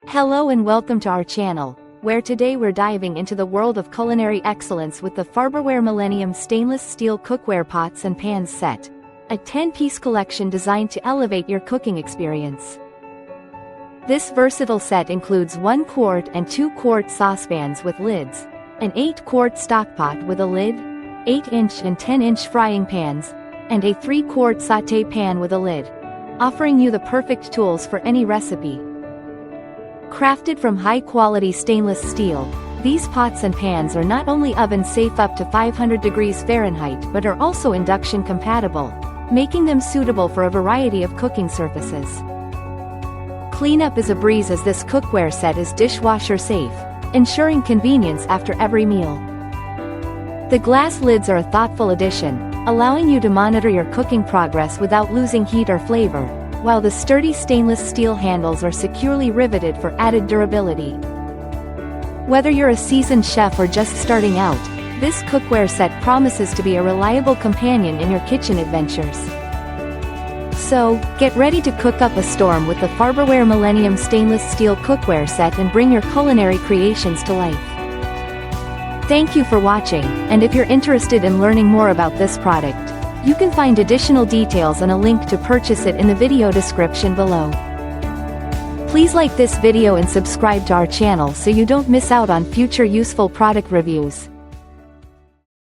Hello and welcome to our channel, where today we're diving into the world of culinary excellence with the Farberware Millennium stainless steel cookware pots and pans set, a 10-piece collection designed to elevate your cooking experience. This versatile set includes 1 quart and 2 quart saucepans with lids, an 8-quart stockpot with a lid, 8-inch and 10-inch frying pans, and a 3-quart sauté pan with a lid, offering you the perfect tools for any recipe. Crafted from high-quality stainless steel, these pots and pans are not only oven-safe up to 500 degrees Fahrenheit but are also induction compatible, making them suitable for a variety of cooking surfaces. Cleanup is a breeze as this cookware set is dishwasher safe, ensuring convenience after every meal. The glass lids are a thoughtful addition, allowing you to monitor your cooking progress without losing heat or flavor, while the sturdy stainless steel handles are securely riveted for added durability. Whether you're a seasoned chef or just starting out, this cookware set promises to be a reliable companion in your kitchen adventures. So, get ready to cook up a storm with the Farberware Millennium stainless steel cookware set and bring your culinary creations to life. Thank you for watching, and if you're interested in learning more about this product, you can find additional details and a link to purchase it in the video description below. Please like this video and subscribe to our channel so you don't miss out on future useful product reviews.